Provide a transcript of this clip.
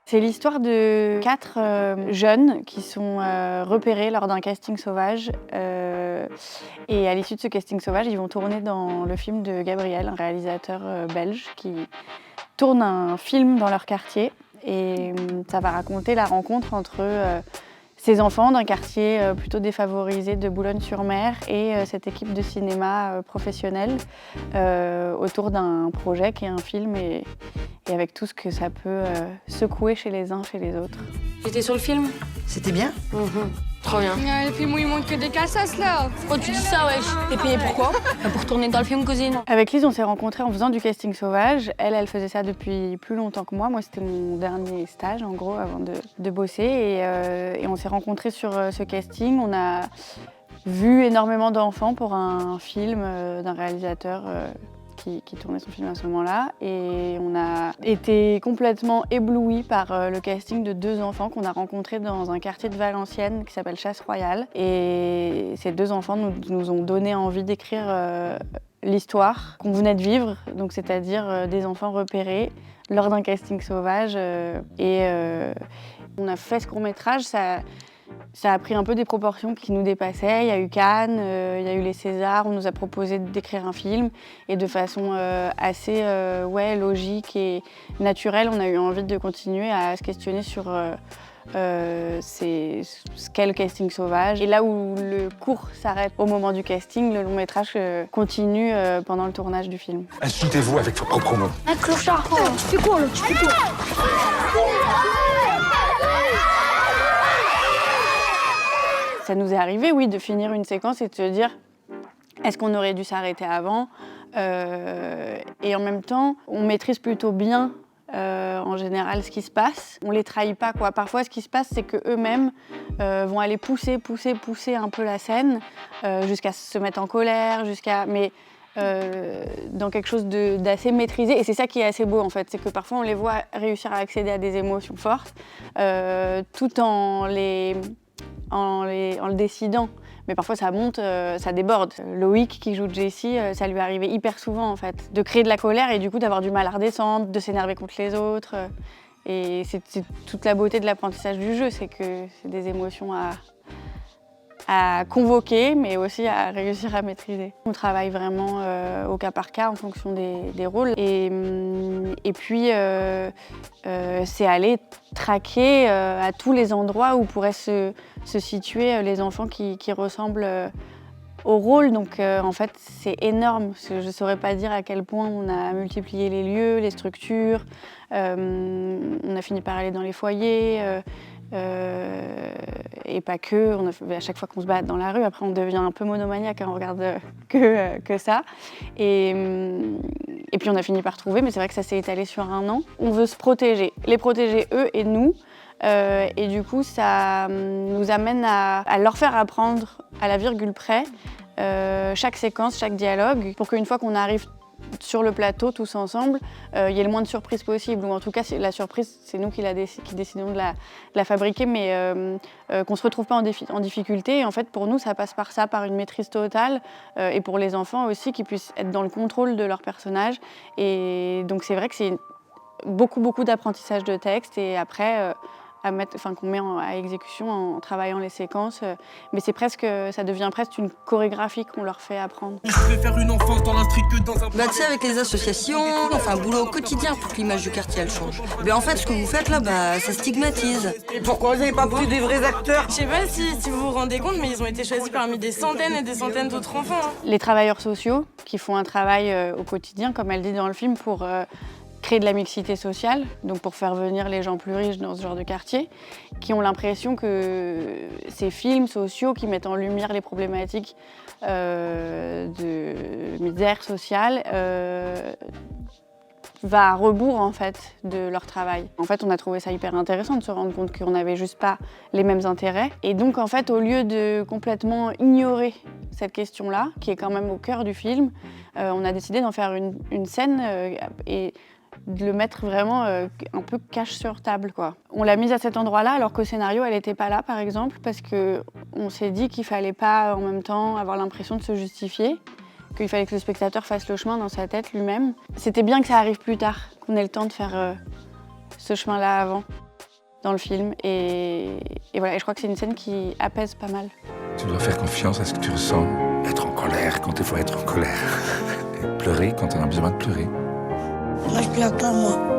C'est l'histoire de 4 jeunes qui sont repérés lors d'un casting sauvage. Et à l'issue de ce casting sauvage, ils vont tourner dans le film de Gabriel, un réalisateur belge qui tourne un film dans leur quartier. Et ça va raconter la rencontre entre ces enfants d'un quartier plutôt défavorisé de Boulogne-sur-Mer et cette équipe de cinéma professionnelle autour d'un projet qui est un film et avec tout ce que ça peut secouer chez les uns, chez les autres. J'étais sur le film. C'était bien? Trop bien. Le film où il manque que des casasses là. Pourquoi tu dis ça, wesh? T'es payé pourquoi? Pour tourner dans le film, cousine. Avec Lise, on s'est rencontrés en faisant du casting sauvage. Elle faisait ça depuis plus longtemps que moi. Moi, c'était mon dernier stage, en gros, avant de bosser. Et on s'est rencontrés sur ce casting. On a vu énormément d'enfants pour un film d'un réalisateur qui tournait son film à ce moment-là. Et on a été complètement éblouis par le casting de 2 enfants qu'on a rencontrés dans un quartier de Valenciennes qui s'appelle Chasse Royale. Et ces 2 enfants nous ont donné envie d'écrire l'histoire qu'on venait de vivre, donc c'est-à-dire des enfants repérés lors d'un casting sauvage. On a fait ce court-métrage, ça a pris un peu des proportions qui nous dépassaient. Il y a eu Cannes, il y a eu les Césars, on nous a proposé d'écrire un film et de façon assez logique et naturelle, on a eu envie de continuer à se questionner sur ce qu'est le casting sauvage. Et là où le court s'arrête au moment du casting, le long métrage continue pendant le tournage du film. Insultez-vous avec vos propres mots. Un clochard. Oh, tu fais quoi là? Tu fais quoi? Ça nous est arrivé, oui, de finir une séquence et de se dire est-ce qu'on aurait dû s'arrêter avant et en même temps, on maîtrise plutôt bien en général ce qui se passe. On les trahit pas, quoi. Parfois, ce qui se passe, c'est qu'eux-mêmes vont aller pousser un peu la scène jusqu'à se mettre en colère, mais dans quelque chose d'assez maîtrisé. Et c'est ça qui est assez beau, en fait. C'est que parfois, on les voit réussir à accéder à des émotions fortes tout en le décidant. Mais parfois ça monte, ça déborde. Loïc qui joue Jessie, ça lui arrivait hyper souvent en fait, de créer de la colère et du coup d'avoir du mal à redescendre, de s'énerver contre les autres. Et c'est toute la beauté de l'apprentissage du jeu, c'est que c'est des émotions à convoquer, mais aussi à réussir à maîtriser. On travaille vraiment au cas par cas en fonction des rôles. Et puis, c'est aller traquer à tous les endroits où pourraient se situer les enfants qui ressemblent au rôle. Donc, en fait, c'est énorme. Je ne saurais pas dire à quel point on a multiplié les lieux, les structures. On a fini par aller dans les foyers. Et pas que, à chaque fois qu'on se bat dans la rue, après on devient un peu monomaniaque, on regarde que ça. Et puis on a fini par trouver, mais c'est vrai que ça s'est étalé sur 1 an. On veut se protéger, les protéger eux et nous. Et du coup, ça nous amène à leur faire apprendre à la virgule près chaque séquence, chaque dialogue, pour qu'une fois qu'on arrive sur le plateau tous ensemble, il y ait le moins de surprises possible. Ou en tout cas, la surprise, c'est nous qui décidons de la fabriquer, mais qu'on ne se retrouve pas en difficulté. Et en fait, pour nous, ça passe par ça, par une maîtrise totale. Et pour les enfants aussi, qu'ils puissent être dans le contrôle de leur personnage. Et donc, c'est vrai que c'est beaucoup d'apprentissage de texte. Et après, qu'on met à exécution en travaillant les séquences. Mais ça devient presque une chorégraphie qu'on leur fait apprendre. Je vais faire une enfance dans l'intrigue que dans un... Bah tu sais, avec les associations, enfin boulot au quotidien pour que l'image du quartier elle change. Mais en fait, ce que vous faites là, ça stigmatise. Et pourquoi vous n'avez pas pris des vrais acteurs? Je sais pas si vous vous rendez compte, mais ils ont été choisis parmi des centaines et des centaines d'autres enfants. Les travailleurs sociaux qui font un travail au quotidien, comme elle dit dans le film, pour créer de la mixité sociale, donc pour faire venir les gens plus riches dans ce genre de quartier, qui ont l'impression que ces films sociaux qui mettent en lumière les problématiques de misère sociale va à rebours en fait de leur travail. En fait, on a trouvé ça hyper intéressant de se rendre compte qu'on n'avait juste pas les mêmes intérêts. Et donc en fait, au lieu de complètement ignorer cette question-là, qui est quand même au cœur du film, on a décidé d'en faire une scène et de le mettre vraiment un peu cache sur table, quoi. On l'a mise à cet endroit-là, alors qu'au scénario, elle n'était pas là, par exemple, parce qu'on s'est dit qu'il fallait pas, en même temps, avoir l'impression de se justifier, qu'il fallait que le spectateur fasse le chemin dans sa tête lui-même. C'était bien que ça arrive plus tard, qu'on ait le temps de faire ce chemin-là avant, dans le film. Et voilà, et je crois que c'est une scène qui apaise pas mal. Tu dois faire confiance à ce que tu ressens. Être en colère quand il faut être en colère. Et pleurer quand on a besoin de pleurer. Moi, je pleure pas, moi.